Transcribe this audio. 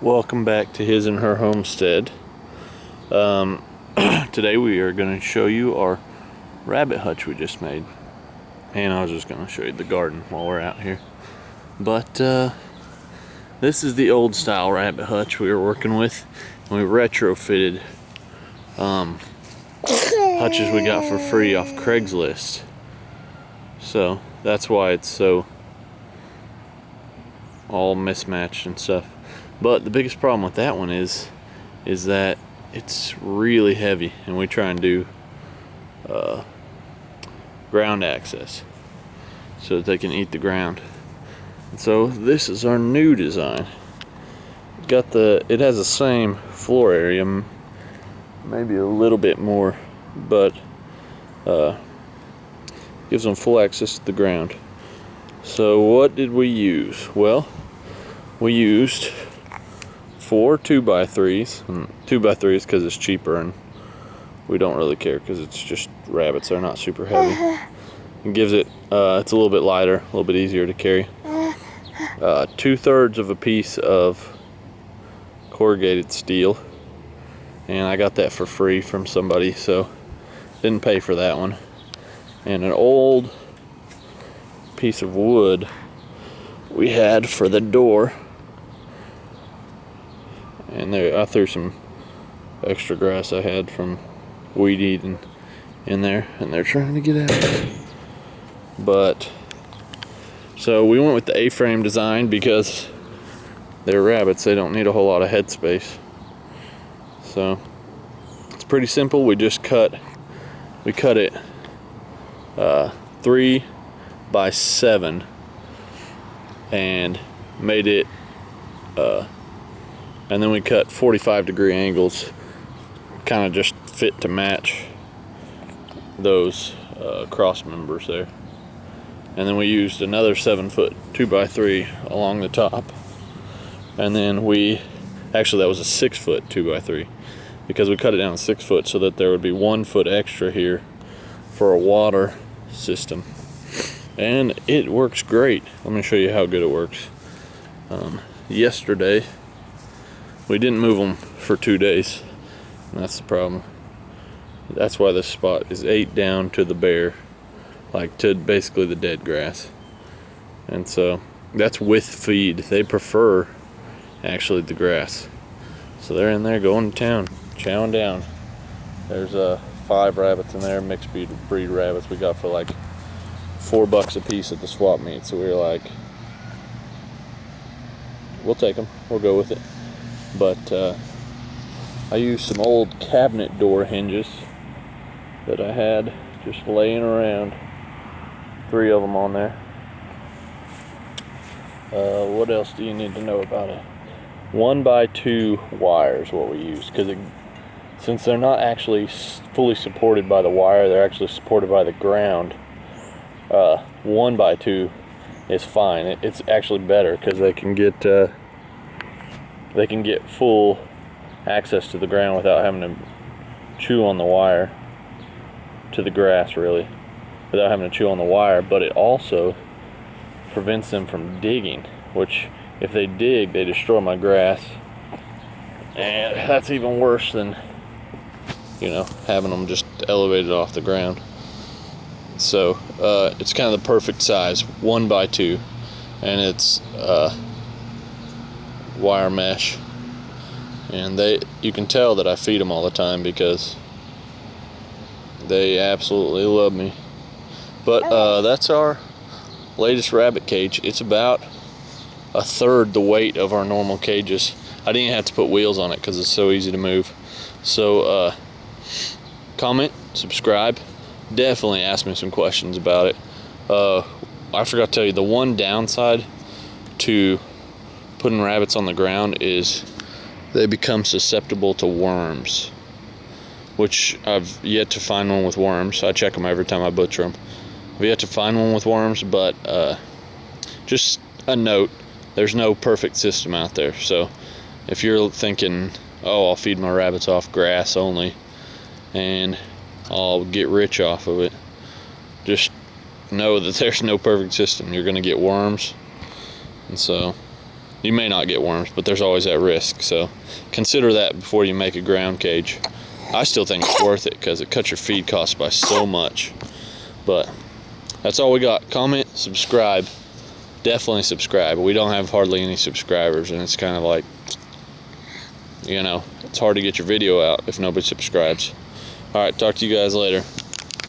Welcome back to his and her homestead. Today we are going to show you our rabbit hutch we just made. And I was just going to show you the garden while we're out here. But this is the old style rabbit hutch we were working with. And we retrofitted hutches we got for free off Craigslist. So that's why it's so all mismatched and stuff. But the biggest problem with that one is that it's really heavy, and we try and do ground access so that they can eat the ground. And so this is our new design. It has the same floor area, maybe a little bit more, but gives them full access to the ground. So what did we use? Well, we used 4 2x3s, and 2x3s because it's cheaper, and we don't really care because it's just rabbits. They're not super heavy. It gives it, it's a little bit lighter, a little bit easier to carry. 2/3 of a piece of corrugated steel, and I got that for free from somebody, so didn't pay for that one. And an old piece of wood we had for the door. And there, I threw some extra grass I had from weed eating in there, and they're trying to get out. But so we went with the A-frame design because they're rabbits; they don't need a whole lot of head space. So it's pretty simple. We cut it 3 by 7 and made it and then we cut 45-degree angles, kind of just fit to match those cross members there. And then we used another 7-foot 2x3 along the top, and then actually that was a 6-foot 2x3 because we cut it down to 6 foot so that there would be 1 foot extra here for a water system. And it works great. Let me show you how good it works. Yesterday we didn't move them for 2 days, and that's the problem. That's why this spot is 8 down to the bare, like to basically the dead grass. And so that's with feed. They prefer actually the grass. So they're in there going to town, chowing down. There's 5 rabbits in there, mixed breed rabbits we got for like $4 a piece at the swap meet. So we were like, we'll take them, we'll go with it. But I used some old cabinet door hinges that I had just laying around. 3 of them on there. What else do you need to know about it? 1x2 wires what we use, because since they're not actually fully supported by the wire, they're actually supported by the ground. 1x2 is fine. It's actually better because they can get full access to the ground without having to chew on the wire, to the grass really, without having to chew on the wire. But it also prevents them from digging, which if they dig, they destroy my grass, and that's even worse than, having them just elevated off the ground. So it's kind of the perfect size, 1x2, and it's wire mesh, and you can tell that I feed them all the time because they absolutely love me. But that's our latest rabbit cage. It's about 1/3 the weight of our normal cages. I didn't have to put wheels on it because it's so easy to move. So comment, subscribe, definitely ask me some questions about it. I forgot to tell you, the one downside to putting rabbits on the ground is they become susceptible to worms, which I've yet to find one with worms. I check them every time I butcher them. I've yet to find one with worms, but just a note, there's no perfect system out there. So if you're thinking, oh, I'll feed my rabbits off grass only and I'll get rich off of it, just know that there's no perfect system. You're going to get worms, and so You may not get worms, but there's always that risk. So consider that before you make a ground cage. I still think it's worth it because it cuts your feed costs by so much. But that's all we got. Comment, subscribe. Definitely subscribe. We don't have hardly any subscribers, and it's kind of like, you know, it's hard to get your video out if nobody subscribes. All right, talk to you guys later.